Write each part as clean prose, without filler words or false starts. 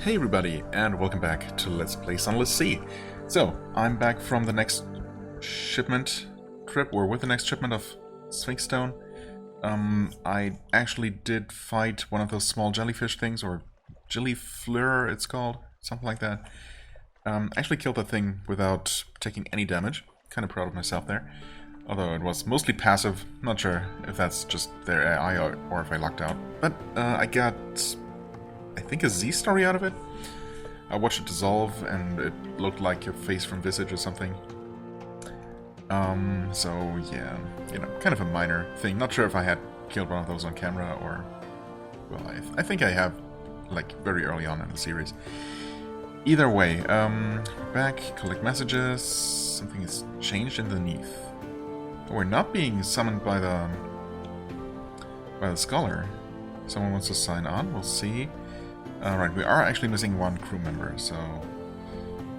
Hey everybody, and welcome back to Let's Play Sunless Sea. So, I'm back from the next shipment trip, or with the next shipment of Sphinx Stone. I actually did fight one of those small jellyfish things, or Jellyfleur it's called, something like that. Actually killed that thing without taking any damage. Kind of proud of myself there. Although it was mostly passive, not sure if that's just their AI or if I lucked out. But I got, I think, a Z story out of it. I watched it dissolve and it looked like a face from Visage or something. So yeah, you know, kind of a minor thing. Not sure if I had killed one of those on camera or... Well, I think I have, like, very early on in the series. Either way, back, collect messages, something has changed underneath. We're not being summoned by the scholar. Someone wants to sign on, we'll see. Right, we are actually missing one crew member, so...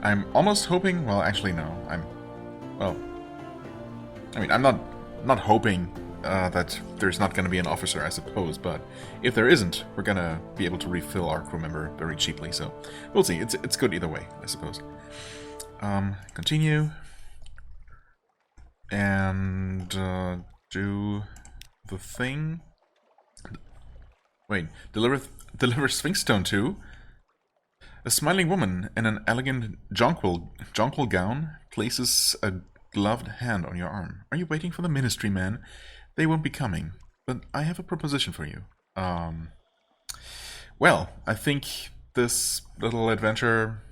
I'm almost hoping... Well, actually, no. Well... I mean, I'm not hoping that there's not going to be an officer, I suppose, but if there isn't, we're going to be able to refill our crew member very cheaply, so... We'll see. It's good either way, I suppose. Continue. And, do the thing... Wait, deliver Sphinx Stone to... A smiling woman in an elegant jonquil gown places a gloved hand on your arm. Are you waiting for the ministry, man? They won't be coming, but I have a proposition for you. Well, I think this little adventure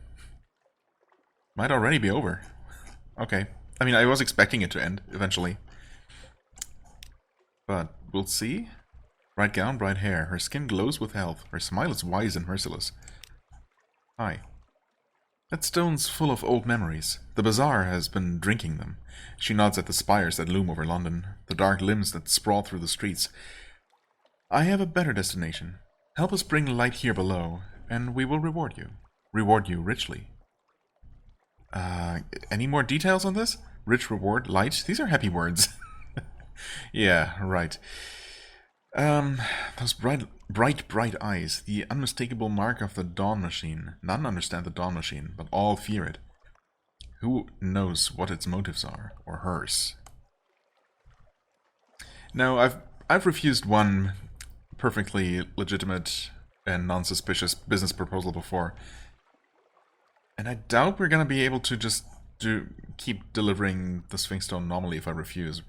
might already be over. Okay. I mean, I was expecting it to end, eventually. But we'll see. Bright gown, bright hair. Her skin glows with health. Her smile is wise and merciless. Hi. That stone's full of old memories. The bazaar has been drinking them. She nods at the spires that loom over London, the dark limbs that sprawl through the streets. I have a better destination. Help us bring light here below, and we will reward you. Reward you richly. Any more details on this? Rich, reward, light? These are happy words. Yeah, right. Those bright eyes, the unmistakable mark of the Dawn Machine. None understand the Dawn Machine, but all fear it. Who knows what its motives are, or hers? Now, I've refused one perfectly legitimate and non-suspicious business proposal before, and I doubt we're gonna be able to just keep delivering the Sphinx Stone normally if I refuse,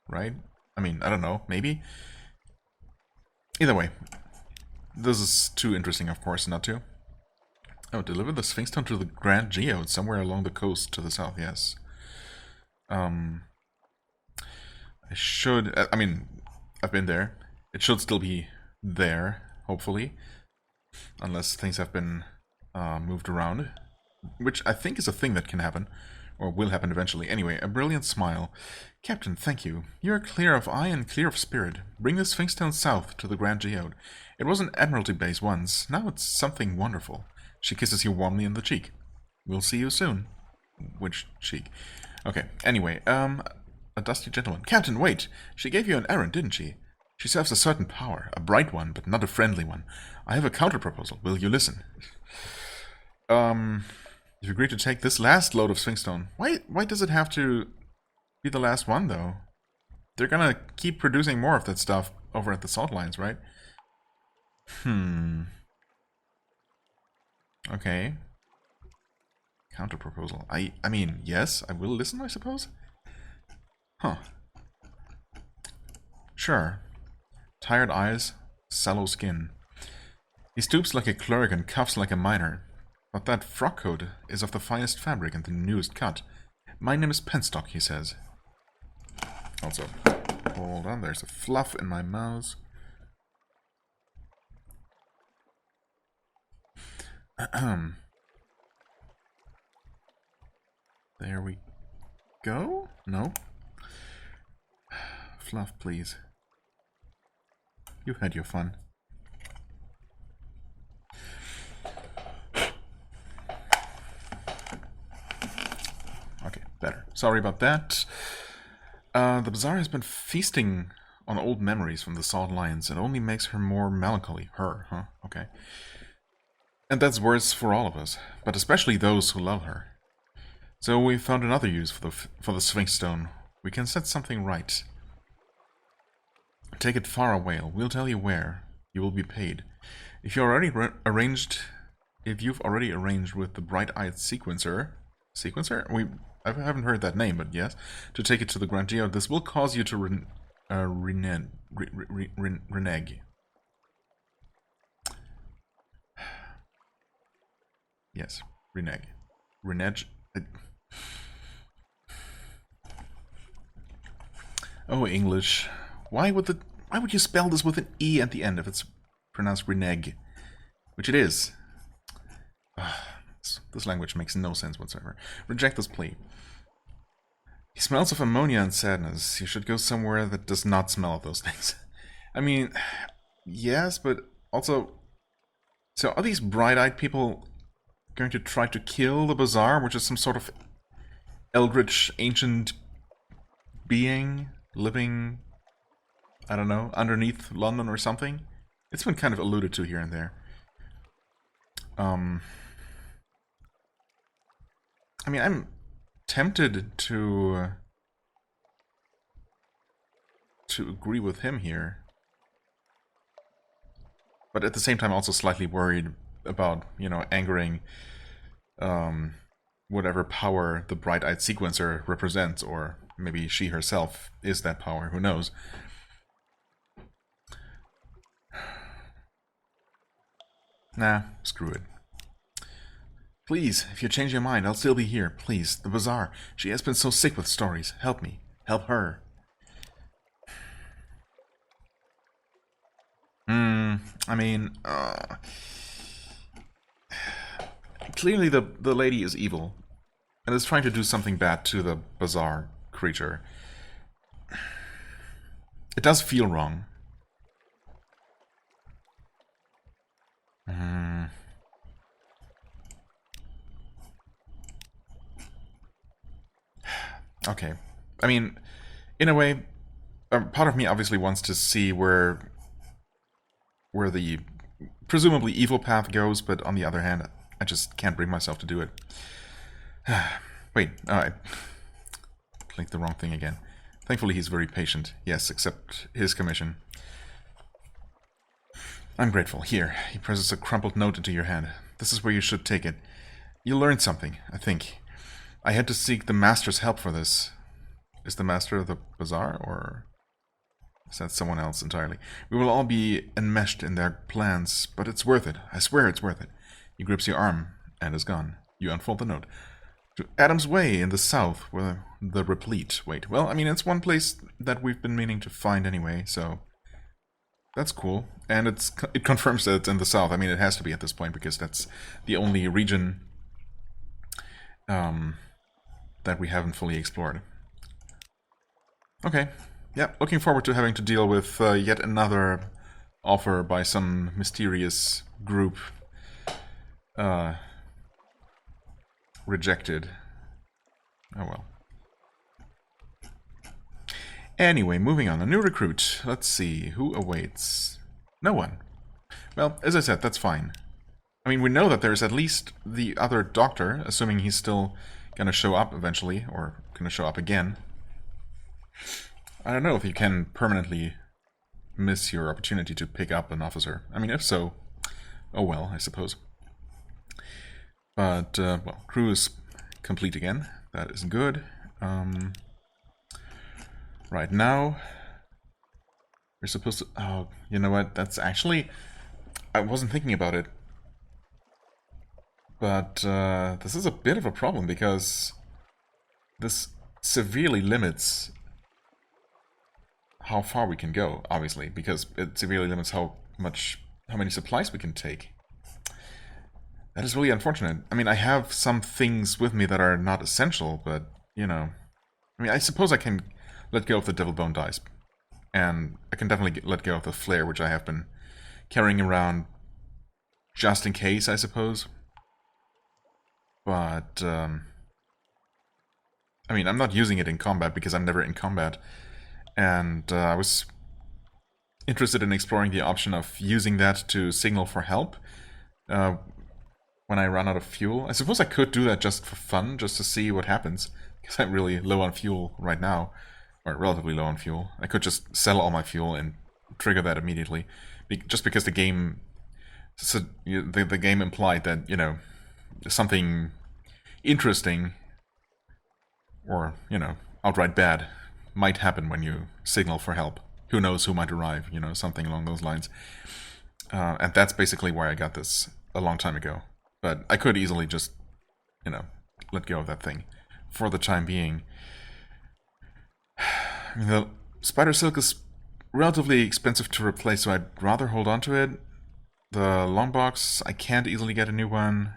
right? I mean, I don't know, maybe? Either way, this is too interesting, of course, not to. Oh, deliver the Sphinx Stone to the Grand Geode, somewhere along the coast to the south, yes. I should... I mean, I've been there. It should still be there, hopefully. Unless things have been moved around. Which I think is a thing that can happen. Or will happen eventually. Anyway, a brilliant smile. Captain, thank you. You are clear of eye and clear of spirit. Bring the Sphinx Stone south to the Grand Geode. It was an Admiralty base once. Now it's something wonderful. She kisses you warmly in the cheek. We'll see you soon. Which cheek? Okay, anyway, a dusty gentleman. Captain, wait! She gave you an errand, didn't she? She serves a certain power. A bright one, but not a friendly one. I have a counter-proposal. Will you listen? You've agreed to take this last load of Sphinx Stone. Why does it have to be the last one, though? They're gonna keep producing more of that stuff over at the salt lines, right? Okay. Counter proposal. I mean, yes, I will listen, I suppose? Huh. Sure. Tired eyes, sallow skin. He stoops like a clerk and cuffs like a miner. But that frock coat is of the finest fabric and the newest cut. My name is Penstock, he says. Also, hold on, there's a fluff in my mouse. There we go? No? Fluff, please. You've had your fun. Okay, better. Sorry about that. The bazaar has been feasting on old memories from the Salt Lions. It only makes her more melancholy. Her, huh? Okay. And that's worse for all of us, but especially those who love her. So we found another use for the Sphinx Stone. We can set something right. Take it far away. We'll tell you where. You will be paid. If you've already arranged with the bright-eyed sequencer, I haven't heard that name, but yes, to take it to the Grand Geo, this will cause you to renege. Yes, renege. Renege. Oh, English. Why would you spell this with an E at the end if it's pronounced renege? Which it is. This language makes no sense whatsoever. Reject this plea. He smells of ammonia and sadness. You should go somewhere that does not smell of those things. I mean, yes, but also... So are these bright-eyed people going to try to kill the Bazaar, which is some sort of eldritch ancient being living, I don't know, underneath London or something? It's been kind of alluded to here and there. I mean, I'm tempted to agree with him here, but at the same time also slightly worried about, you know, angering whatever power the bright-eyed sequencer represents, or maybe she herself is that power, who knows. Nah, screw it. Please, if you change your mind, I'll still be here. Please, the Bazaar. She has been so sick with stories. Help me. Help her. I mean, clearly the lady is evil and is trying to do something bad to the Bazaar creature. It does feel wrong. Okay. I mean, in a way, part of me obviously wants to see where the presumably evil path goes, but on the other hand, I just can't bring myself to do it. Wait, I clicked the wrong thing again. Thankfully, he's very patient. Yes, accept his commission. I'm grateful. Here, he presses a crumpled note into your hand. This is where you should take it. You learned something, I think. I had to seek the Master's help for this. Is the Master of the Bazaar, or is that someone else entirely? We will all be enmeshed in their plans, but it's worth it. I swear it's worth it. He grips your arm and is gone. You unfold the note. To Adam's Way in the south, where the replete. Wait, well, I mean, it's one place that we've been meaning to find anyway, so that's cool. And it confirms that it's in the south. I mean, it has to be at this point, because that's the only region that we haven't fully explored. Okay, yeah, looking forward to having to deal with yet another offer by some mysterious group rejected. Oh well. Anyway, moving on. A new recruit. Let's see. Who awaits? No one. Well, as I said, that's fine. I mean, we know that there's at least the other doctor, assuming he's still gonna show up eventually, or gonna show up again. I don't know if you can permanently miss your opportunity to pick up an officer. I mean, if so, oh well, I suppose. But, well, crew is complete again. That is good. Right now, we're supposed to... Oh, you know what? That's actually... I wasn't thinking about it. But this is a bit of a problem, because this severely limits how far we can go, obviously, because it severely limits how many supplies we can take. That is really unfortunate. I mean, I have some things with me that are not essential, but, you know... I mean, I suppose I can let go of the Devil Bone Dice. And I can definitely let go of the Flare, which I have been carrying around just in case, I suppose. But, I mean, I'm not using it in combat because I'm never in combat. And I was interested in exploring the option of using that to signal for help. when I run out of fuel. I suppose I could do that just for fun, just to see what happens, because I'm really low on fuel right now, or relatively low on fuel. I could just sell all my fuel and trigger that immediately, just because the game, so the game implied that, you know, something interesting or, you know, outright bad might happen when you signal for help. Who knows who might arrive, you know, something along those lines. And that's basically why I got this a long time ago. But I could easily just, you know, let go of that thing for the time being. I mean, the Spider Silk is relatively expensive to replace, so I'd rather hold on to it. The long box, I can't easily get a new one.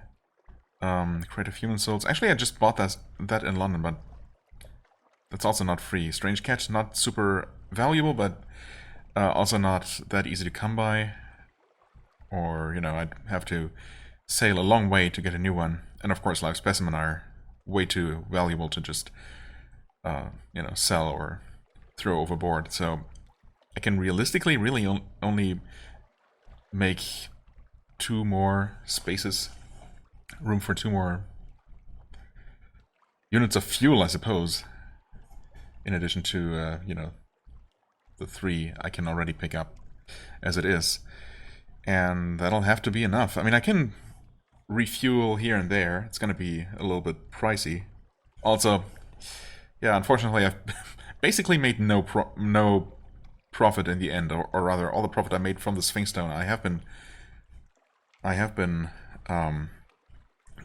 Creative Human Souls. Actually, I just bought that in London, but that's also not free. Strange Catch, not super valuable, but also not that easy to come by. Or, you know, I'd have to sail a long way to get a new one. And of course, Live Specimen are way too valuable to just, you know, sell or throw overboard. So I can realistically really only make 2 more spaces. Room for 2 more units of fuel, I suppose. In addition to, you know, the 3 I can already pick up as it is. And that'll have to be enough. I mean, I can refuel here and there. It's going to be a little bit pricey. Also, yeah, unfortunately, I've basically made no profit in the end, or rather, all the profit I made from the Sphinx Stone, I have been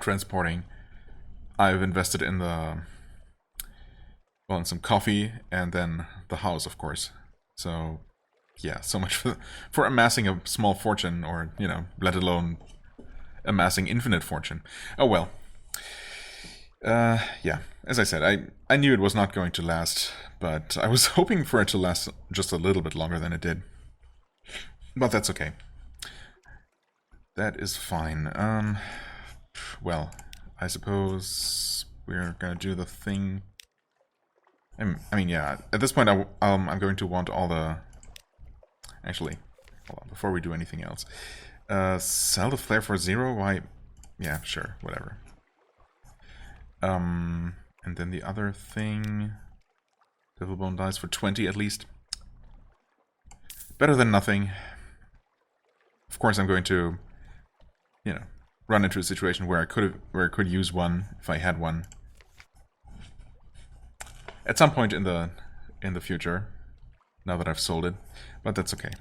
transporting. I've invested in in some coffee, and then the house, of course. So, yeah, so much for amassing a small fortune, or, you know, let alone amassing infinite fortune. Oh well. Yeah, as I said, I knew it was not going to last, but I was hoping for it to last just a little bit longer than it did. But that's okay. That is fine. Well, I suppose we're gonna do the thing. I mean, yeah, at this point I'm going to want all the... Actually, hold on, before we do anything else. Sell the flare for 0? Why? Yeah, sure, whatever. And then the other thing... Devil Bone dies for 20 at least. Better than nothing. Of course I'm going to, you know, run into a situation where I could use one if I had one. At some point in the future, now that I've sold it, but that's okay.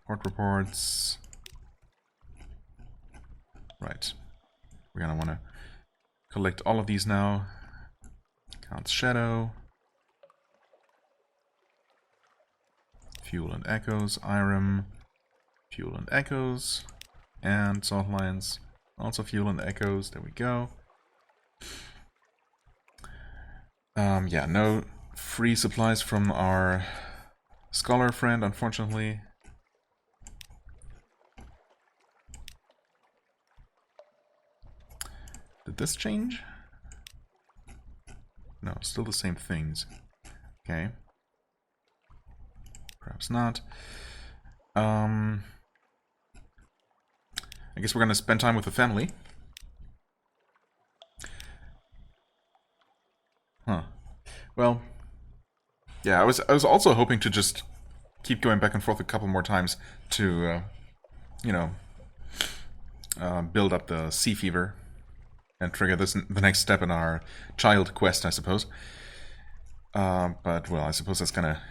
Port reports. Right. We're gonna want to collect all of these now. Count's Shadow. Fuel and Echoes. Irem. Fuel and Echoes. And Salt Lions. Also Fuel and Echoes. There we go. Yeah, no free supplies from our scholar friend, unfortunately. Did this change? No, still the same things. Okay. Perhaps not. I guess we're gonna spend time with the family. Huh. Well, yeah, I was also hoping to just keep going back and forth a couple more times to, you know, build up the sea fever and trigger the next step in our child quest, I suppose. But, well, I suppose that's gonna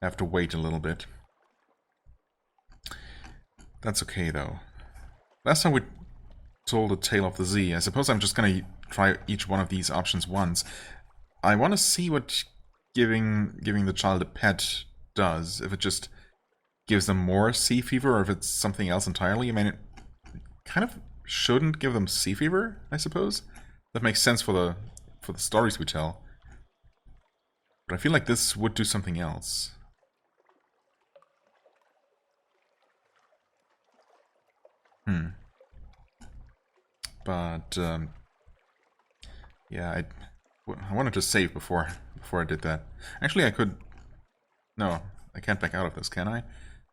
have to wait a little bit. That's okay, though. Last time we told a tale of the Z. I suppose I'm just gonna try each one of these options once. I want to see what giving the child a pet does. If it just gives them more sea fever, or if it's something else entirely. I mean, it kind of shouldn't give them sea fever, I suppose. That makes sense for the stories we tell. But I feel like this would do something else. But yeah, I wanted to save before I did that. Actually, I could. No, I can't back out of this, can I?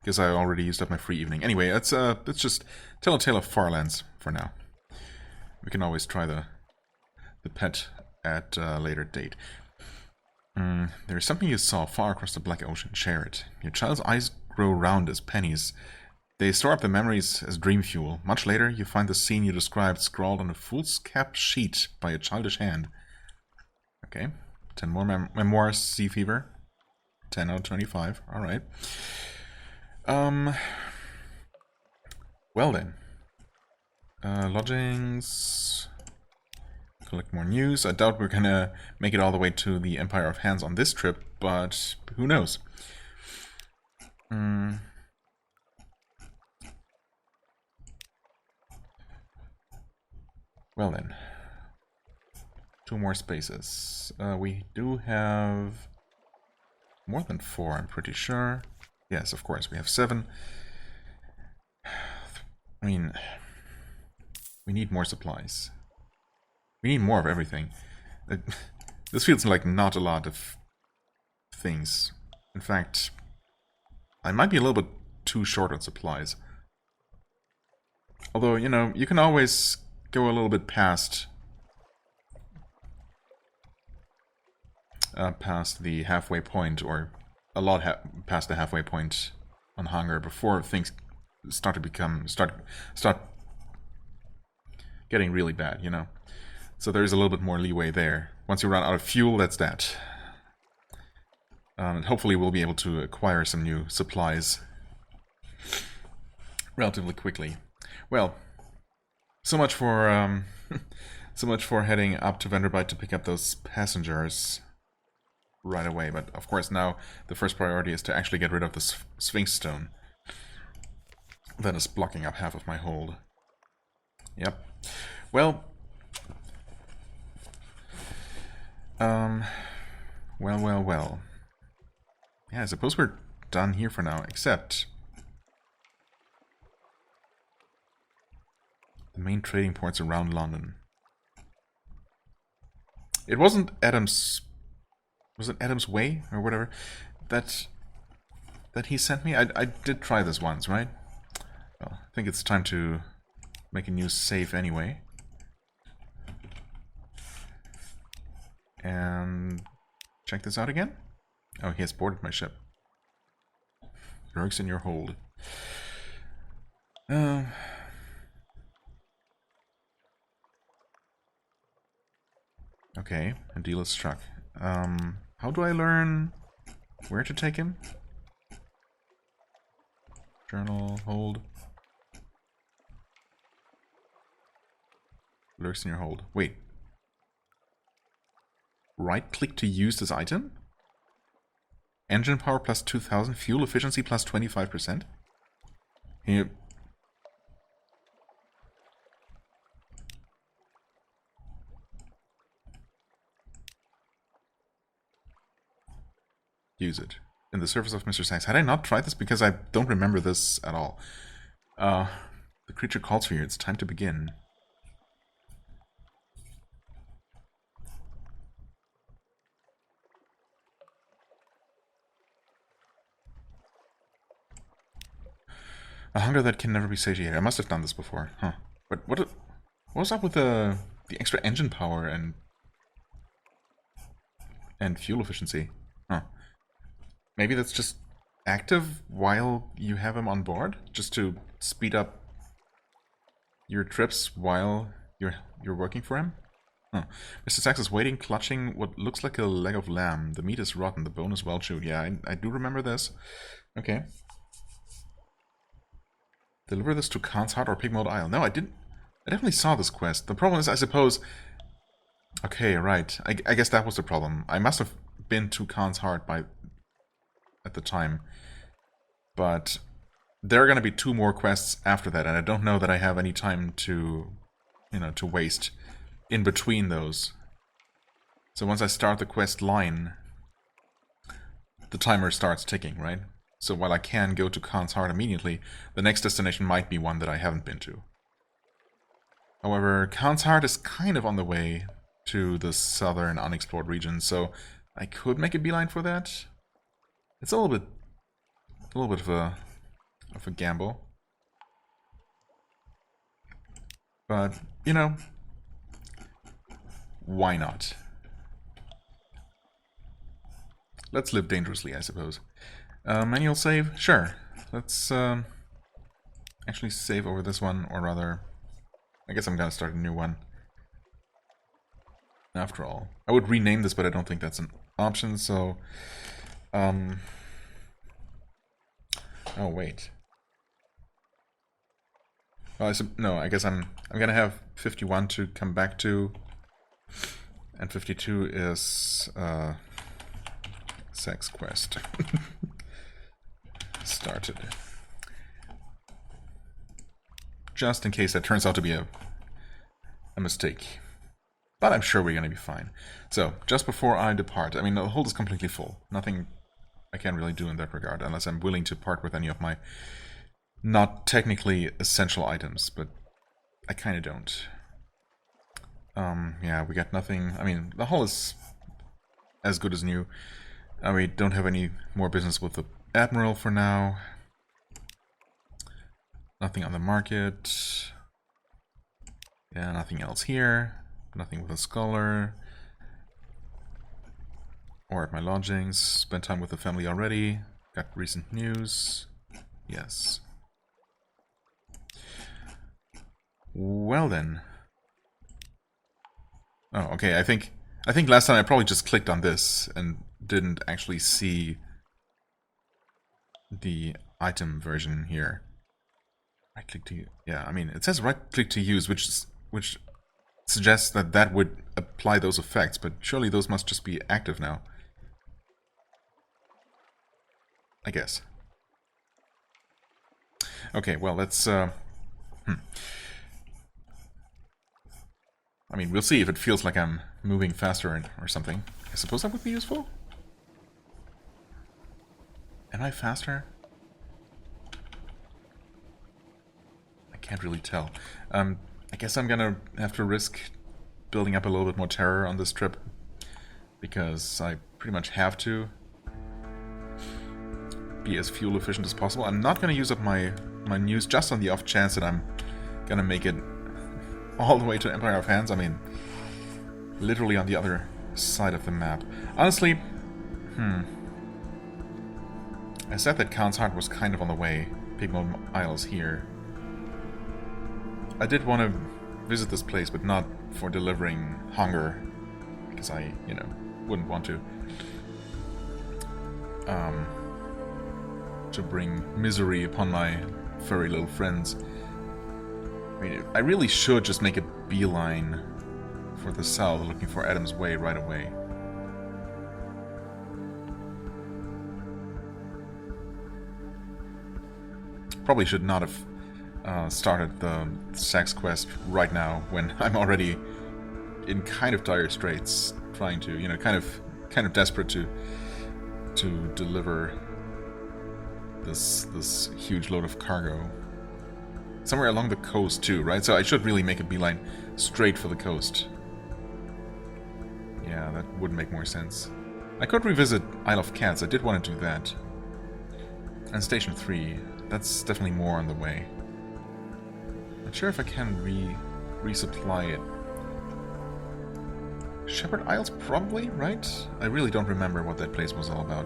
because I already used up my free evening. Anyway, let's just tell a tale of Farlands for now. We can always try the pet at a later date. There is something you saw far across the black ocean. Share it. Your child's eyes grow round as pennies. They store up the memories as dream fuel. Much later, you find the scene you described scrawled on a foolscap sheet by a childish hand. Okay. 10 more memoirs, Sea Fever. 10 out of 25. Alright. Well then. Lodgings. Collect more news. I doubt we're gonna make it all the way to the Empire of Hands on this trip, but who knows? Well then. 2 more spaces. We do have more than 4, I'm pretty sure. Yes, of course, we have 7. I mean, we need more supplies. We need more of everything. This feels like not a lot of things. In fact, I might be a little bit too short on supplies. Although, you know, you can always go a little bit past the halfway point, or a lot past the halfway point on hunger before things start getting really bad, you know. So there is a little bit more leeway there. Once you run out of fuel, that's that. And hopefully we'll be able to acquire some new supplies relatively quickly. Well, so much for so much for heading up to Vanderbilt to pick up those passengers right away. But of course now the first priority is to actually get rid of the Sphinx Stone that is blocking up half of my hold. Yep. Well, well. Yeah, I suppose we're done here for now, except the main trading ports around London. It wasn't Adam's... Was it Adam's Way, or whatever, that he sent me? I did try this once, right? Well, I think it's time to make a new save anyway. And check this out again. Oh, he has boarded my ship. Lurks in your hold. Okay, a deal is struck. How do I learn where to take him? Journal, hold. Lurks in your hold. Wait. Right-click to use this item? Engine power plus 2000, fuel efficiency plus 25%? Can you... use it. In the service of Mr. Sachs. Had I not tried this? Because I don't remember this at all. The creature calls for you. It's time to begin. A hunger that can never be satiated. I must have done this before. Huh. But what was up with the extra engine power and fuel efficiency? Huh. Maybe that's just active while you have him on board, just to speed up your trips while you're working for him. Huh. Mr. Sachs is waiting, clutching what looks like a leg of lamb. The meat is rotten, the bone is well chewed. Yeah, I do remember this. Okay. Deliver this to Khan's Heart or Pigmode Isle. No, I didn't. I definitely saw this quest. The problem is, I suppose... Okay, right. I guess that was the problem. I must have been to Khan's Heart at the time. But there are going to be 2 more quests after that, and I don't know that I have any time to, to waste in between those. So once I start the quest line, the timer starts ticking, right? So while I can go to Khan's Heart immediately, the next destination might be one that I haven't been to. However, Khan's Heart is kind of on the way to the southern unexplored region, so I could make a beeline for that. It's a little bit of a of a gamble. But, you know, why not? Let's live dangerously, I suppose. Manual save? Sure. Let's actually save over this one, or rather, I guess I'm gonna start a new one. After all, I would rename this, but I don't think that's an option, so... Oh, wait. Oh, no, I guess I'm gonna have 51 to come back to, and 52 is sex quest. Started. Just in case that turns out to be a mistake. But I'm sure we're gonna be fine. So, just before I depart, I mean, the hold is completely full. Nothing I can really do in that regard, unless I'm willing to part with any of my not technically essential items, but I kind of don't. Yeah, we got nothing. I mean, the hull is as good as new. We don't have any more business with the Admiral for now. Nothing on the market. Yeah, nothing else here. Nothing with a scholar. Or at my lodgings. Spent time with the family already. Got recent news. Yes. Well then. Oh, okay, I think last time I probably just clicked on this and didn't actually see the item version here. Right click to, yeah, I mean, it says right click to use, which suggests that that would apply those effects, but surely those must just be active now. I guess. Okay, well, let's I mean, we'll see if it feels like I'm moving faster or something. I suppose that would be useful? Am I faster? I can't really tell. I guess I'm gonna have to risk building up a little bit more terror on this trip, because I pretty much have to be as fuel efficient as possible. I'm not gonna use up my news just on the off chance that I'm gonna make it all the way to Empire of Hands. I mean, literally on the other side of the map. Honestly, I said that Khan's Heart was kind of on the way. Pigmo Isles here. I did want to visit this place, but not for delivering hunger, because I, you know, wouldn't want to bring misery upon my furry little friends. I mean, I really should just make a beeline for the south, looking for Adam's Way right away. Probably should not have started the sex quest right now when I'm already in kind of dire straits, trying to, you know, kind of desperate to deliver this huge load of cargo. Somewhere along the coast too, right? So I should really make a beeline straight for the coast. Yeah, that would make more sense. I could revisit Isle of Cats, I did want to do that. And Station 3, that's definitely more on the way. Not sure if I can resupply it. Shepherd Isles, probably, right? I really don't remember what that place was all about.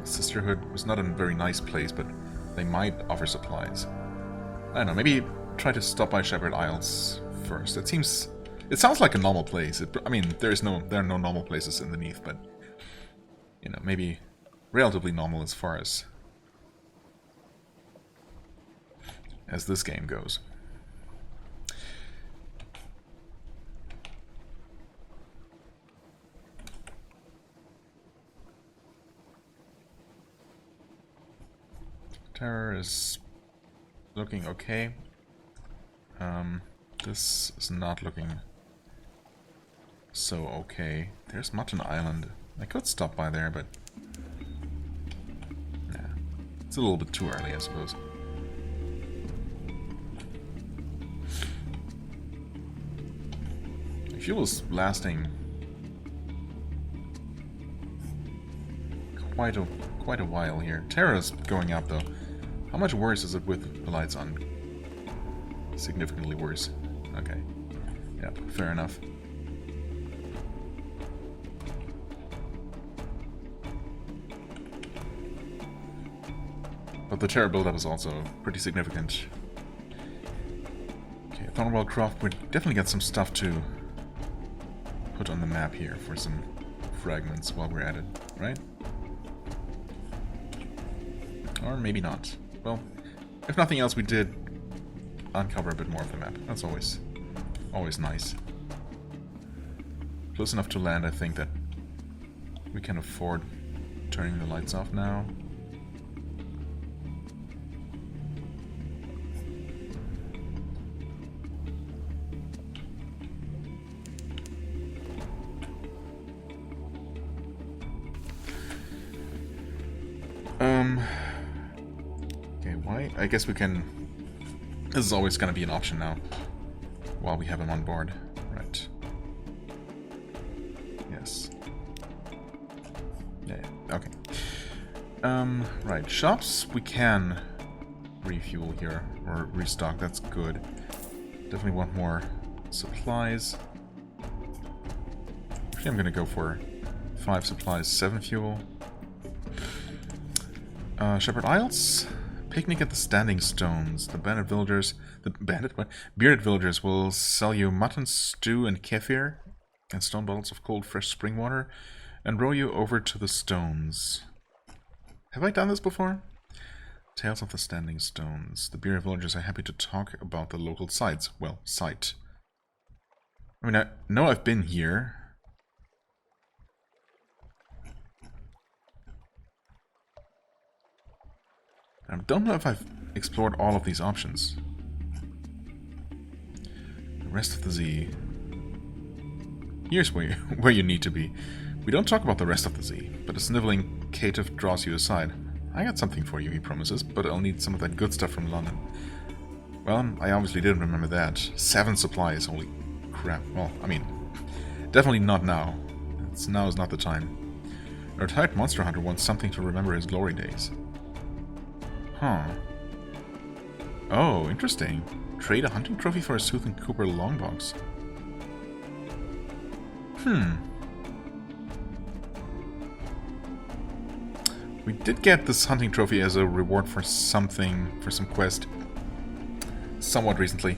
The Sisterhood was not a very nice place, but they might offer supplies. I don't know, maybe try to stop by Shepherd Isles first. It sounds like a normal place. I mean, there are no normal places in the Neath, but, you know, maybe relatively normal as far as this game goes. Terror is looking okay. This is not looking so okay. There's Mutton Island. I could stop by there, but nah, it's a little bit too early, I suppose. Fuel is lasting quite a while here. Terra's going up though. How much worse is it with the lights on? Significantly worse. Okay. Yeah, fair enough. But the terror buildup is also pretty significant. Okay, Thornwell Croft would definitely get some stuff to put on the map here for some fragments while we're at it, right? Or maybe not. Well, if nothing else, we did uncover a bit more of the map. That's always nice. Close enough to land, I think, that we can afford turning the lights off now. Okay, why? I guess we can... This is always going to be an option now, while we have him on board. Right. Yes. Yeah, okay. Right, shops we can refuel here, or restock, that's good. Definitely want more supplies. Actually, I'm going to go for 5 supplies, 7 fuel. Shepherd Isles, picnic at the Standing Stones. The bearded villagers will sell you mutton stew and kefir, and stone bottles of cold, fresh spring water, and row you over to the stones. Have I done this before? Tales of the Standing Stones. The bearded villagers are happy to talk about the local sites. Well, site. I mean, I know I've been here. I don't know if I've explored all of these options. The rest of the Z. Here's where you need to be. We don't talk about the rest of the Z, but a sniveling caitiff draws you aside. I got something for you, he promises, but I'll need some of that good stuff from London. Well, I obviously didn't remember that. 7 supplies, holy crap. Well, I mean, definitely not now. Now is not the time. A retired monster hunter wants something to remember his glory days. Huh. Oh, interesting. Trade a hunting trophy for a Sooth and Cooper longbox. We did get this hunting trophy as a reward for something, for some quest, somewhat recently.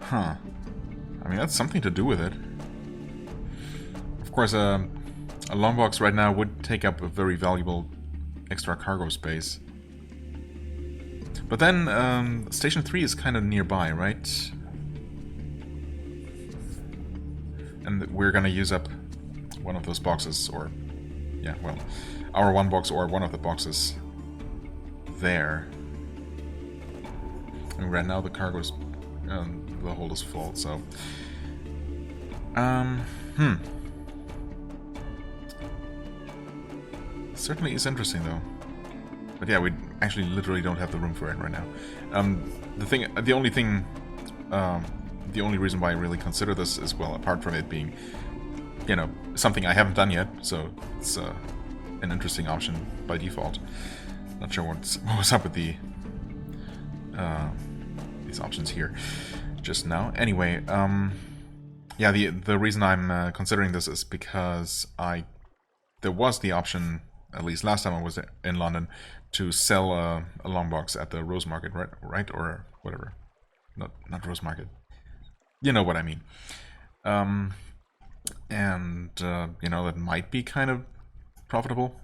Huh. I mean, that's something to do with it. Of course, a longbox right now would take up a very valuable extra cargo space. But then, Station 3 is kind of nearby, right? And we're gonna use up one of those boxes, or... yeah, well, our one box or one of the boxes there. And right now the cargo's... the hold is full, so... Certainly is interesting, though. But yeah, we actually literally don't have the room for it right now. The only reason why I really consider this is, well, apart from it being, you know, something I haven't done yet, so it's an interesting option by default. Not sure what's up with these options here just now. Anyway, yeah, the reason I'm considering this is because there was the option, at least last time I was in London, to sell a longbox at the Rose Market, right, or whatever. Not Rose Market. You know what I mean. And you know, that might be kind of profitable.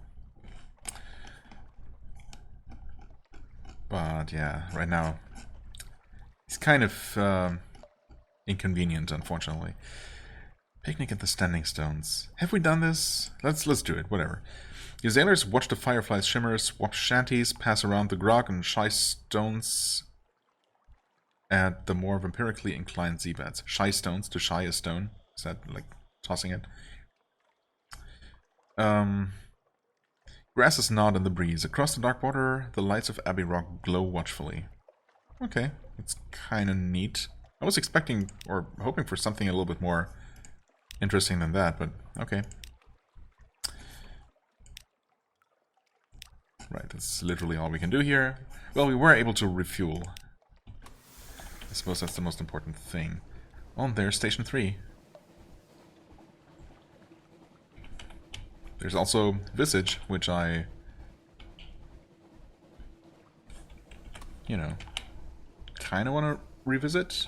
But yeah, right now it's kind of inconvenient, unfortunately. Picnic at the Standing Stones. Have we done this? Let's do it, whatever. Your sailors watch the fireflies shimmer, swap shanties, pass around the grog and shy stones at the more vampirically inclined Z-beds. Shy stones, to shy a stone. Is that like tossing it? Grasses nod in the breeze. Across the dark water, the lights of Abbey Rock glow watchfully. Okay, that's kind of neat. I was expecting or hoping for something a little bit more interesting than that, but okay. Right, that's literally all we can do here. Well, we were able to refuel. I suppose that's the most important thing. Oh, there's Station 3. There's also Visage, which I... you know, kind of want to revisit.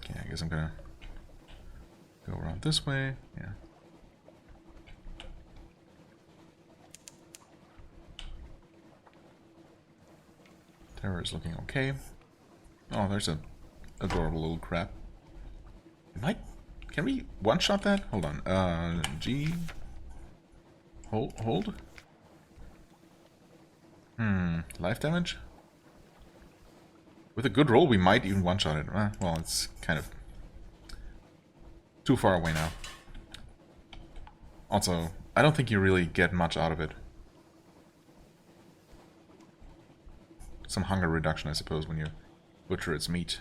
Okay, I guess I'm gonna go around this way. Yeah. Terror is looking okay. Oh, there's a adorable little crab. Can we one-shot that? Hold on. G. Hold. Life damage? With a good roll, we might even one-shot it. Well, it's kind of too far away now. Also, I don't think you really get much out of it. Some hunger reduction, I suppose, when you butcher its meat.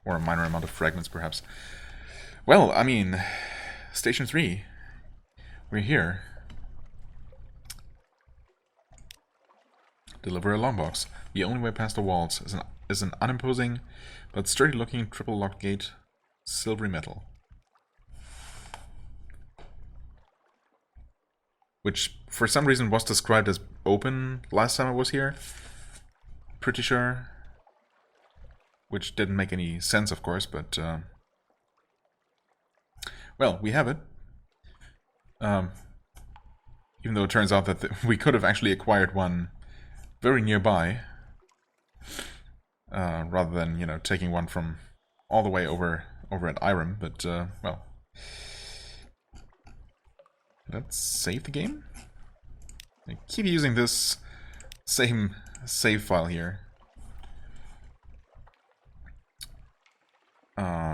Or a minor amount of fragments, perhaps. Well, I mean, Station 3. We're here. Deliver a long box. The only way past the walls is an unimposing but sturdy-looking triple-locked gate, silvery metal. Which, for some reason, was described as open last time I was here. Pretty sure. Which didn't make any sense, of course, but... well, we have it. Even though it turns out that we could have actually acquired one very nearby. Rather than, you know, taking one from all the way over at Irem, but, well... Let's save the game. I keep using this same save file here.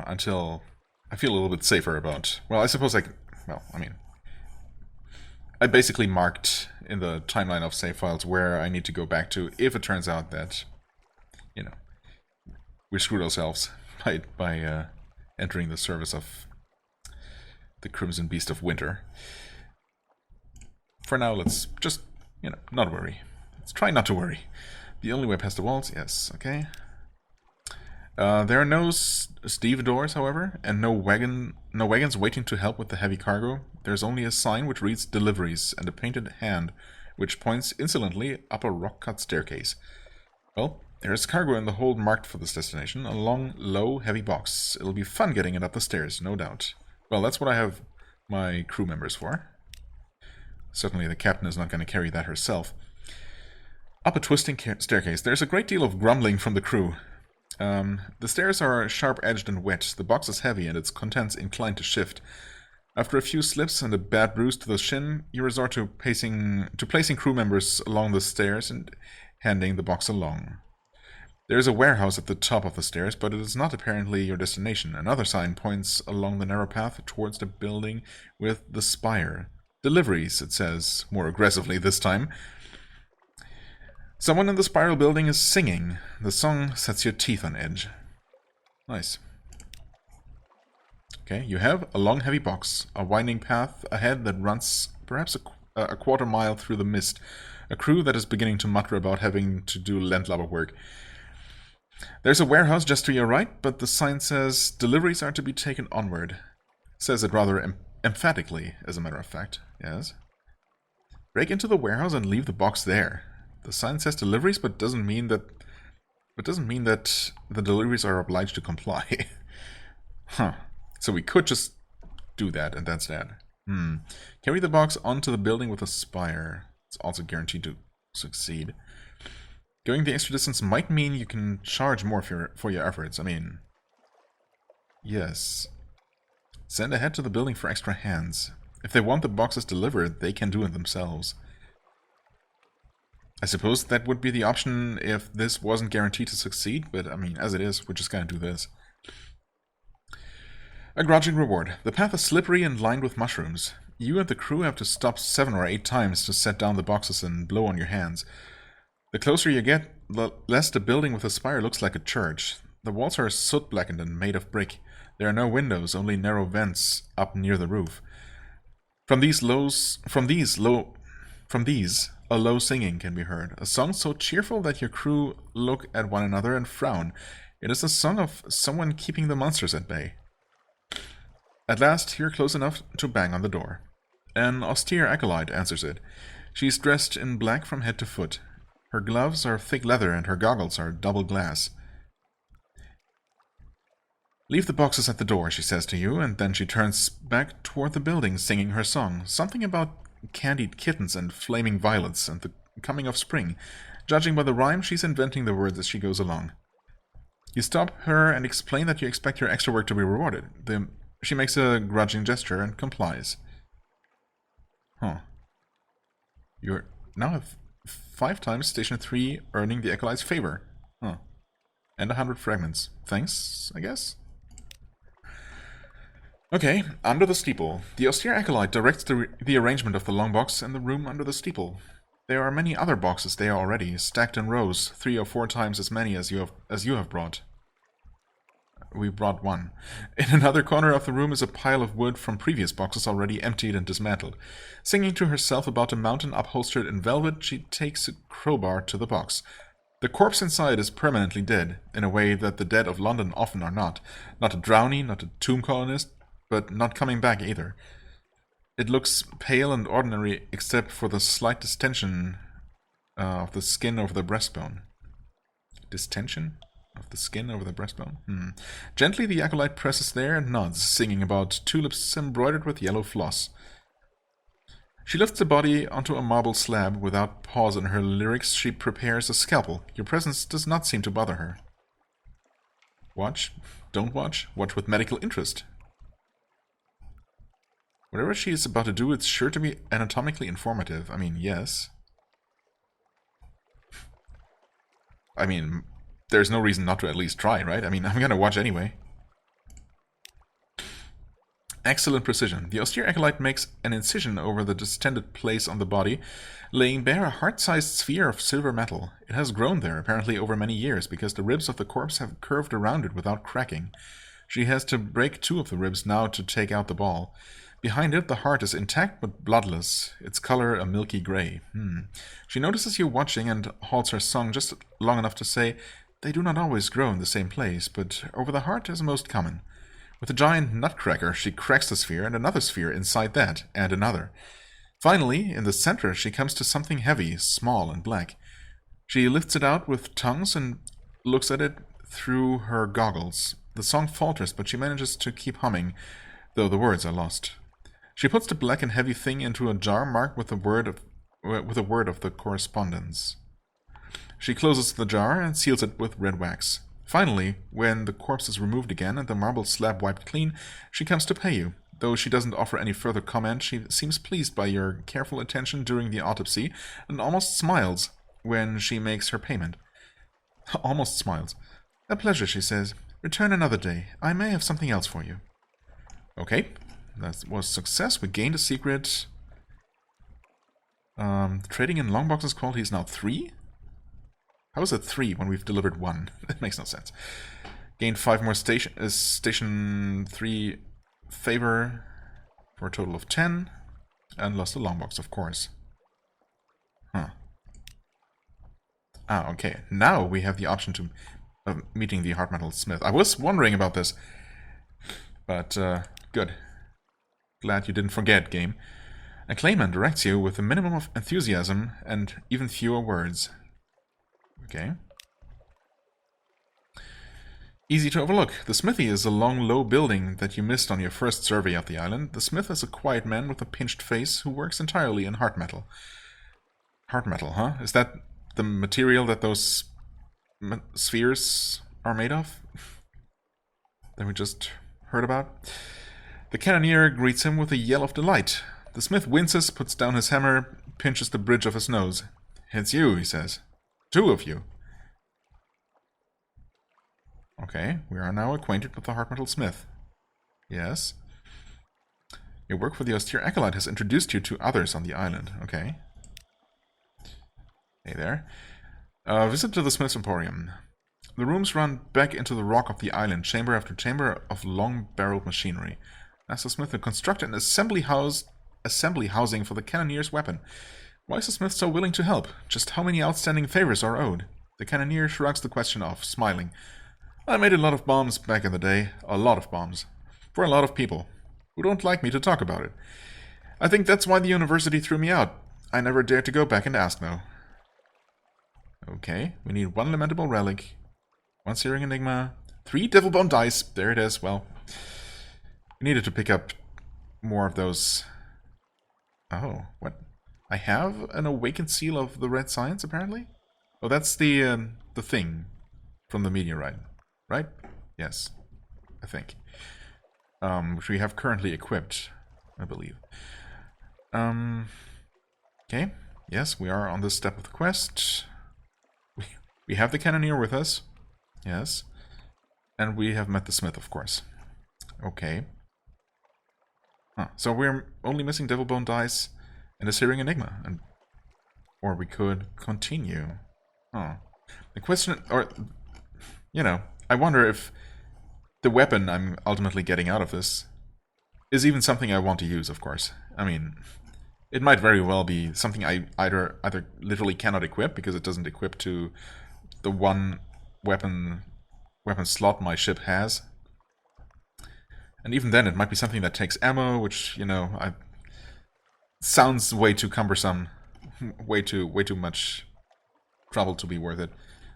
Until I feel a little bit safer about... Well, I suppose I mean... I basically marked in the timeline of save files where I need to go back to if it turns out that, you know, we screwed ourselves by entering the service of the Crimson Beast of Winter. For now, let's just, you know, not worry. Let's try not to worry. The only way past the walls, yes, okay. There are no stevedores, however, and no wagons waiting to help with the heavy cargo. There's only a sign which reads "Deliveries" and a painted hand which points insolently up a rock-cut staircase. Well, there's cargo in the hold marked for this destination, a long, low, heavy box. It'll be fun getting it up the stairs, no doubt. Well, that's what I have my crew members for. Certainly the captain is not going to carry that herself. Up a twisting staircase, there's a great deal of grumbling from the crew. The stairs are sharp-edged and wet, the box is heavy and its contents inclined to shift. After a few slips and a bad bruise to the shin, you resort to placing crew members along the stairs and handing the box along. There is a warehouse at the top of the stairs, but it is not apparently your destination. Another sign points along the narrow path towards the building with the spire. Deliveries, it says, more aggressively this time. Someone in the spiral building is singing. The song sets your teeth on edge. Nice. Okay, you have a long heavy box, a winding path ahead that runs perhaps a quarter mile through the mist, a crew that is beginning to mutter about having to do landlubber work. There's a warehouse just to your right, but the sign says deliveries are to be taken onward. Says it rather emphatically, as a matter of fact. Yes. Break into the warehouse and leave the box there. The sign says deliveries, but doesn't mean that the deliveries are obliged to comply. Huh. So we could just do that, and that's that. Carry the box onto the building with a spire. It's also guaranteed to succeed. Going the extra distance might mean you can charge more for your efforts. I mean, yes. Send ahead to the building for extra hands. If they want the boxes delivered, they can do it themselves. I suppose that would be the option if this wasn't guaranteed to succeed, but I mean, as it is, we're just gonna do this. A grudging reward. The path is slippery and lined with mushrooms. You and the crew have to stop 7 or 8 times to set down the boxes and blow on your hands. The closer you get, lest the building with the spire looks like a church. The walls are soot-blackened and made of brick. There are no windows, only narrow vents up near the roof. From these, a low singing can be heard. A song so cheerful that your crew look at one another and frown. It is a song of someone keeping the monsters at bay. At last, you're close enough to bang on the door. An austere acolyte answers it. She's dressed in black from head to foot. Her gloves are thick leather and her goggles are double glass. Leave the boxes at the door, she says to you, and then she turns back toward the building singing her song. Something about candied kittens and flaming violets and the coming of spring. Judging by the rhyme, she's inventing the words as she goes along. You stop her and explain that you expect your extra work to be rewarded. She makes a grudging gesture and complies. Huh. You're now at 5 times Station 3, earning the Acolyte's favor. Huh. And 100 fragments. Thanks, I guess? Okay, under the steeple. The austere acolyte directs the arrangement of the long box in the room under the steeple. There are many other boxes there already, stacked in rows, 3 or 4 times as many as you have brought. We brought 1. In another corner of the room is a pile of wood from previous boxes already emptied and dismantled. Singing to herself about a mountain upholstered in velvet, she takes a crowbar to the box. The corpse inside is permanently dead, in a way that the dead of London often are not. Not a drowning, not a tomb colonist, but not coming back either. It looks pale and ordinary except for the slight distension of the skin over the breastbone. Distension of the skin over the breastbone? Gently the acolyte presses there and nods, singing about tulips embroidered with yellow floss. She lifts the body onto a marble slab. Without pause in her lyrics, she prepares a scalpel. Your presence does not seem to bother her. Watch? Don't watch? Watch with medical interest. Whatever she is about to do, it's sure to be anatomically informative. I mean, yes. I mean, there's no reason not to at least try, right? I mean, I'm gonna watch anyway. Excellent precision. The austere acolyte makes an incision over the distended place on the body, laying bare a heart-sized sphere of silver metal. It has grown there, apparently over many years, because the ribs of the corpse have curved around it without cracking. She has to break 2 of the ribs now to take out the ball. Behind it, the heart is intact but bloodless, its color a milky gray. She notices you watching and halts her song just long enough to say, "They do not always grow in the same place, but over the heart is most common." With a giant nutcracker, she cracks the sphere and another sphere inside that, and another. Finally, in the center, she comes to something heavy, small, and black. She lifts it out with tongues and looks at it through her goggles. The song falters, but she manages to keep humming, though the words are lost. She puts the black and heavy thing into a jar marked with a word of the correspondence. She closes the jar and seals it with red wax. Finally, when the corpse is removed again and the marble slab wiped clean, she comes to pay you. Though she doesn't offer any further comment, she seems pleased by your careful attention during the autopsy and almost smiles when she makes her payment. Almost smiles. "A pleasure," she says. "Return another day. I may have something else for you." Okay, that was success. We gained a secret. Trading in long boxes quality is now 3? How is it 3 when we've delivered 1? That makes no sense. Gained 5 more station 3 favor for a total of 10. And lost a long box, of course. Okay. Now we have the option to meeting the Heart Metal Smith. I was wondering about this. But, good. Glad you didn't forget, game. A Clayman directs you with a minimum of enthusiasm and even fewer words. Okay. Easy to overlook. The smithy is a long, low building that you missed on your first survey of the island. The smith is a quiet man with a pinched face who works entirely in heart metal. Heart metal, huh? Is that the material that those spheres are made of? That we just heard about? The cannoneer greets him with a yell of delight. The smith winces, puts down his hammer, pinches the bridge of his nose. "It's you," he says. "2 of you." Okay, we are now acquainted with the Heart Metal Smith. Yes. Your work for the austere acolyte has introduced you to others on the island. Okay. Hey there. Visit to the Smith's Emporium. The rooms run back into the rock of the island, chamber after chamber of long-barreled machinery. Master Smith had constructed an assembly housing for the cannoneer's weapon. Why is the Smith so willing to help? Just how many outstanding favors are owed? The cannoneer shrugs the question off, smiling. I made a lot of bombs back in the day. A lot of bombs. For a lot of people who don't like me to talk about it. I think that's why the university threw me out. I never dared to go back and ask, though. Okay, we need 1 lamentable relic, 1 searing enigma, 3 devil bone dice. There it is. Well, we needed to pick up more of those. Oh, what? I have an awakened seal of the red science, apparently? Oh, that's the thing from the meteorite, right? Yes, I think. Which we have currently equipped, I believe. Okay, yes, we are on this step of the quest. We have the cannoneer with us, yes. And we have met the smith, of course. Okay. Huh. So we're only missing devil bone dice and a searing enigma, or we could continue. Huh. The question, or I wonder if the weapon I'm ultimately getting out of this is even something I want to use. Of course, I mean, it might very well be something I either literally cannot equip because it doesn't equip to the one weapon slot my ship has. And even then, it might be something that takes ammo, which, sounds way too cumbersome, way too much trouble to be worth it.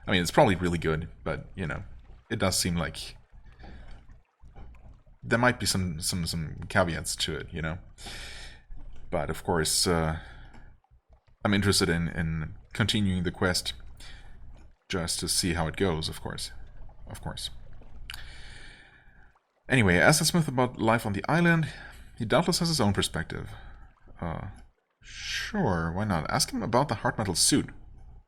I mean, it's probably really good, but, it does seem like there might be some caveats to it, But, of course, I'm interested in continuing the quest just to see how it goes, of course. Of course. Anyway, ask the smith about life on the island. He doubtless has his own perspective. Sure, why not? Ask him about the heart metal suit.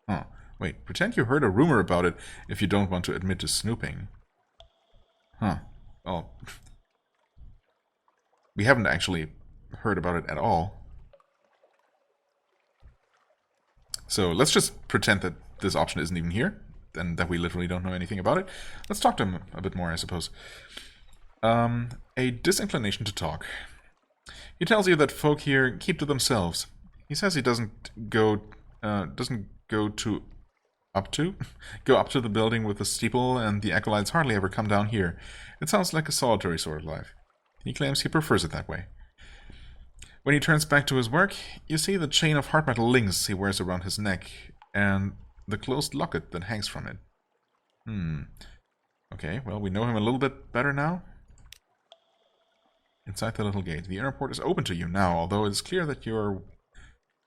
Huh. Wait, pretend you heard a rumor about it if you don't want to admit to snooping. Huh. Well, we haven't actually heard about it at all. So let's just pretend that this option isn't even here, and that we literally don't know anything about it. Let's talk to him a bit more, I suppose. A disinclination to talk. He tells you that folk here keep to themselves. He says he doesn't go up to the building with the steeple, and the acolytes hardly ever come down here. It sounds like a solitary sort of life. He claims he prefers it that way. When he turns back to his work, you see the chain of heart metal links he wears around his neck, and the closed locket that hangs from it. Okay, well, we know him a little bit better now. Inside the little gate. The inner port is open to you now, although it is clear that your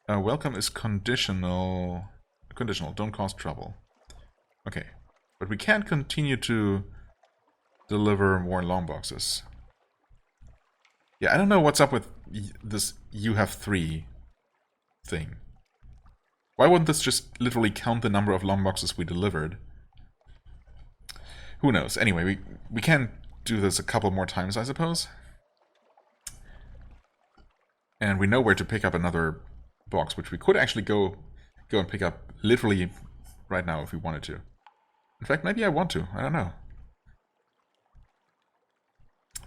welcome is conditional. Conditional, don't cause trouble. Okay, but we can't continue to deliver more long boxes. Yeah, I don't know what's up with this you have 3 thing. Why wouldn't this just literally count the number of long boxes we delivered? Who knows? Anyway, we can do this a couple more times, I suppose. And we know where to pick up another box, which we could actually go and pick up literally right now if we wanted to. In fact, maybe I want to. I don't know.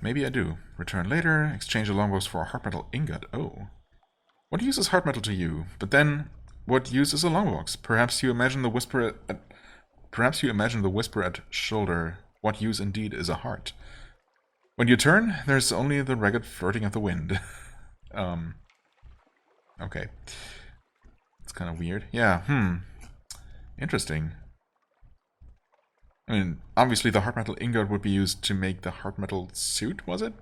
Maybe I do. Return later. Exchange a longbows for a heart metal ingot. Oh. What use is heart metal to you? But then, what use is a longbox? Perhaps you imagine the whisper at shoulder. What use indeed is a heart? When you turn, there's only the ragged flirting of the wind. Okay. It's kind of weird. Yeah, Interesting. I mean, obviously the heart metal ingot would be used to make the heart metal suit, was it?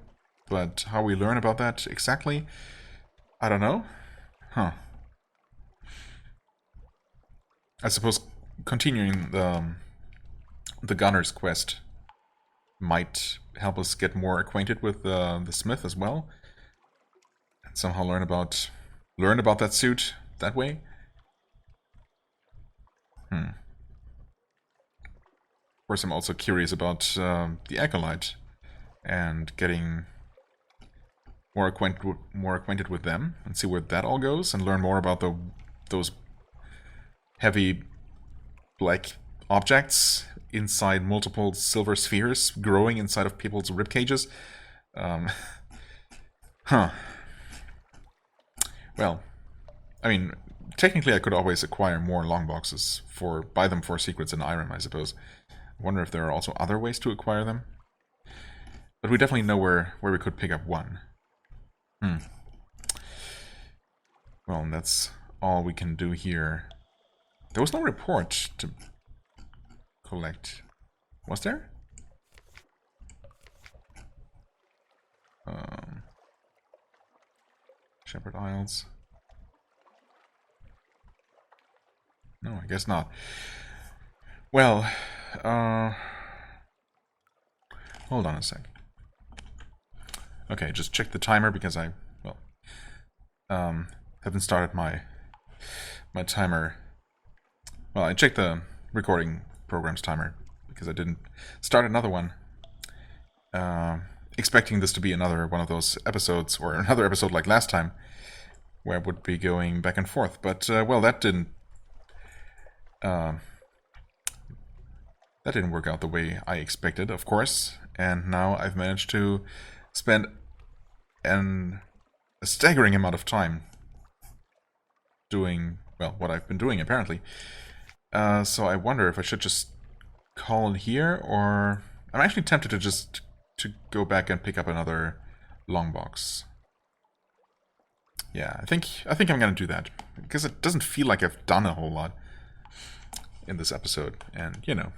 But how we learn about that exactly, I don't know. Huh. I suppose continuing the gunner's quest might help us get more acquainted with the smith as well. And somehow learn about that suit that way. Of course, I'm also curious about the acolyte and getting more acquainted with them and see where that all goes, and learn more about those heavy black objects inside multiple silver spheres growing inside of people's rib cages. Huh. Well, I mean, technically I could always acquire more long boxes buy them for secrets and Irem, I suppose. I wonder if there are also other ways to acquire them. But we definitely know where we could pick up one. Well, and that's all we can do here. There was no report to collect. Was there? Shepherd Isles. No, I guess not. Well, hold on a sec. Okay, just check the timer because I, well, haven't started my timer. Well, I checked the recording program's timer because I didn't start another one. Expecting this to be another one of those episodes, or another episode like last time, where I would be going back and forth. But, well, that didn't work out the way I expected, of course. And now I've managed to spend a staggering amount of time doing, well, what I've been doing, apparently. So I wonder if I should just call it here, or... I'm actually tempted to go back and pick up another long box. Yeah, I think I'm gonna do that, because it doesn't feel like I've done a whole lot in this episode, and, you know.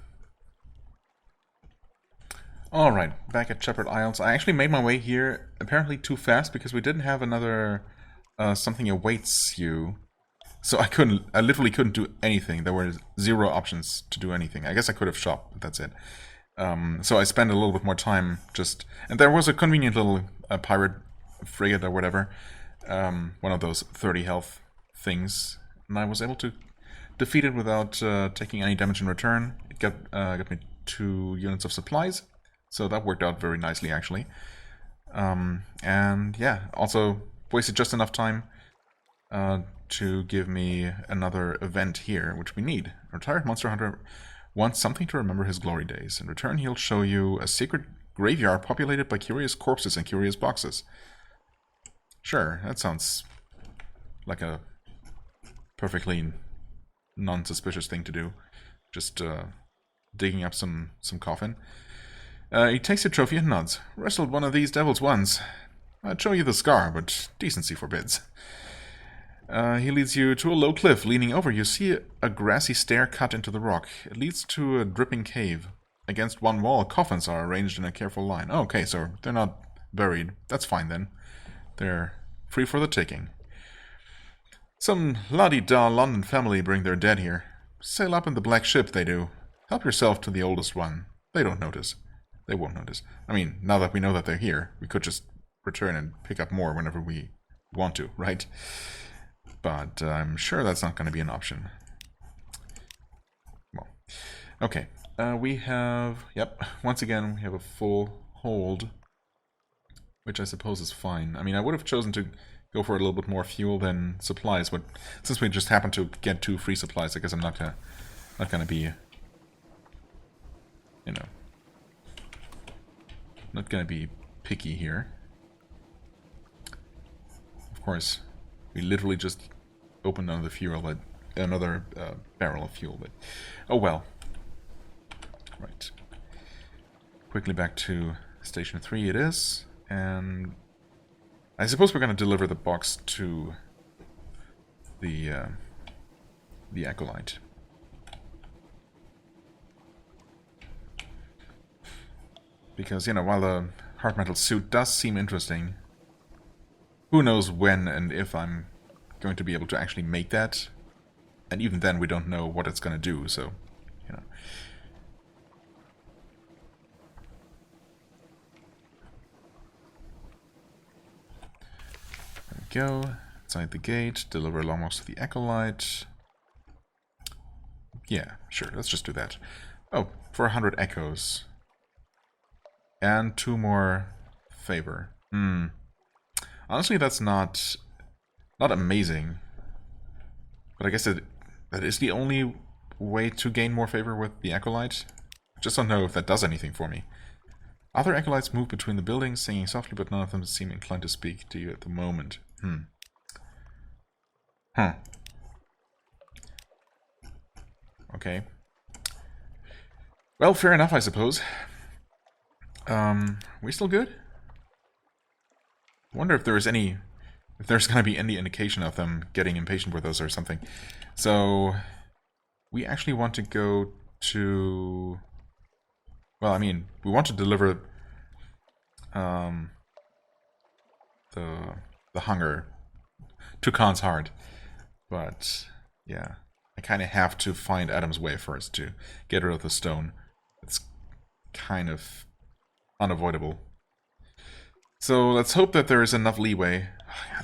Alright, back at Shepherd Isles. I actually made my way here, apparently too fast, because we didn't have another something awaits you. So I literally couldn't do anything. There were 0 options to do anything. I guess I could have shopped, but that's it. So I spent a little bit more time just... And there was a convenient little pirate frigate or whatever. One of those 30 health things. And I was able to defeat it without taking any damage in return. It got me 2 units of supplies. So that worked out very nicely, actually. And yeah, also wasted just enough time to give me another event here, which we need. A retired monster hunter wants something to remember his glory days. In return, he'll show you a secret graveyard populated by curious corpses and curious boxes. Sure, that sounds like a perfectly non-suspicious thing to do. Just digging up some coffin. He takes your trophy and nods. Wrestled one of these devils once. I'd show you the scar, but decency forbids. He leads you to a low cliff. Leaning over, you see a grassy stair cut into the rock. It leads to a dripping cave. Against one wall, coffins are arranged in a careful line. Oh, okay, so they're not buried. That's fine then. They're free for the taking. Some la-di-da London family bring their dead here. Sail up in the black ship, they do. Help yourself to the oldest one. They don't notice. They won't notice. I mean, now that we know that they're here, we could just return and pick up more whenever we want to, right? But I'm sure that's not going to be an option. Well, okay. We have, yep, once again, we have a full hold, which I suppose is fine. I mean, I would have chosen to go for a little bit more fuel than supplies, but since we just happened to get 2 free supplies, I guess I'm not gonna be, you know, not gonna be picky here. Of course, we literally just opened another barrel of fuel, but oh well. Right. Quickly back to Station 3 it is, and I suppose we're going to deliver the box to the Acolyte. Because, you know, while the hard metal suit does seem interesting, who knows when and if I'm going to be able to actually make that. And even then we don't know what it's going to do, so, you know. There we go. Inside the gate, deliver longbox to the Acolyte. Yeah, sure, let's just do that. Oh, for 100 echoes. And 2 more favor. Honestly, that's not amazing. But I guess that is the only way to gain more favor with the Acolyte. Just don't know if that does anything for me. Other Acolytes move between the buildings, singing softly, but none of them seem inclined to speak to you at the moment. Okay. Well, fair enough, I suppose. We still good? Wonder if there's gonna be any indication of them getting impatient with us or something. So, we actually want to go to... Well, I mean, we want to deliver the hunger to Khan's heart. But, yeah. I kind of have to find Adam's way first to get rid of the stone. It's kind of unavoidable. So let's hope that there is enough leeway.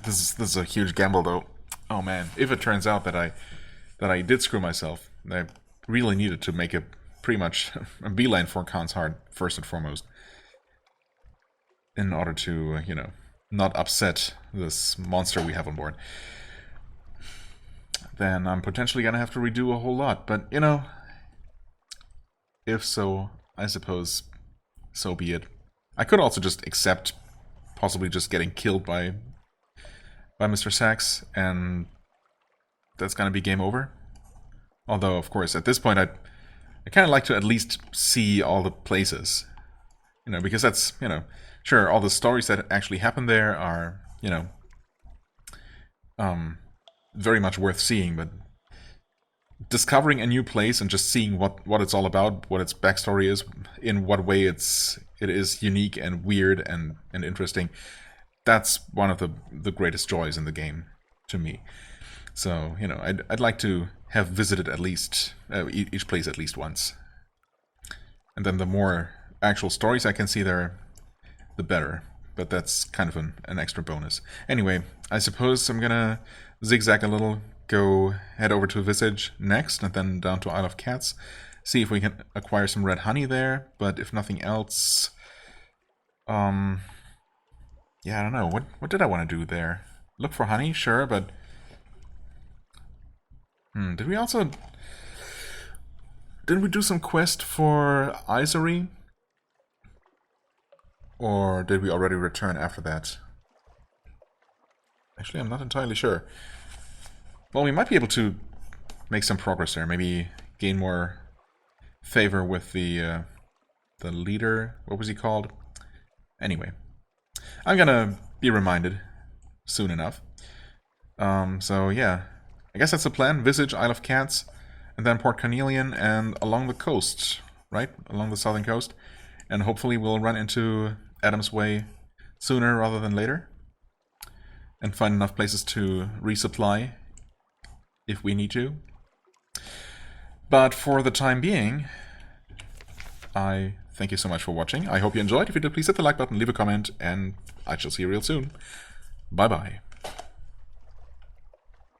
This is a huge gamble, though. Oh man, if it turns out that I did screw myself, I really needed to make a pretty much a beeline for Khan's heart first and foremost, in order to you know, not upset this monster we have on board. Then I'm potentially gonna have to redo a whole lot. But you know, if so, I suppose so be it. I could also just accept possibly just getting killed by Mr. Sachs, and that's gonna be game over. Although, of course, at this point, I kind of like to at least see all the places, you know, because that's, you know, sure, all the stories that actually happen there are, you know, very much worth seeing, but discovering a new place and just seeing what it's all about, what its backstory is, in what way it is unique and weird and interesting, that's one of the greatest joys in the game to me. So, you know, I'd like to have visited at least each place at least once, and then the more actual stories I can see there, the better. But that's kind of an extra bonus. Anyway, I suppose I'm gonna zigzag a little, head over to Visage next, and then down to Isle of Cats, see if we can acquire some red honey there. But if nothing else, yeah, I don't know. What did I want to do there? Look for honey, sure, but did we do some quest for Isory? Or did we already return after that? Actually, I'm not entirely sure. Well, we might be able to make some progress there. Maybe gain more favor with the leader. What was he called? Anyway, I'm gonna be reminded soon enough. So yeah, I guess that's the plan. Visage, Isle of Cats, and then Port Carnelian, and along the coast, right? Along the southern coast. And hopefully we'll run into Adam's Way sooner rather than later, and find enough places to resupply if we need to. But for the time being, I thank you so much for watching. I hope you enjoyed. If you did, please hit the like button, leave a comment, and I shall see you real soon. Bye bye.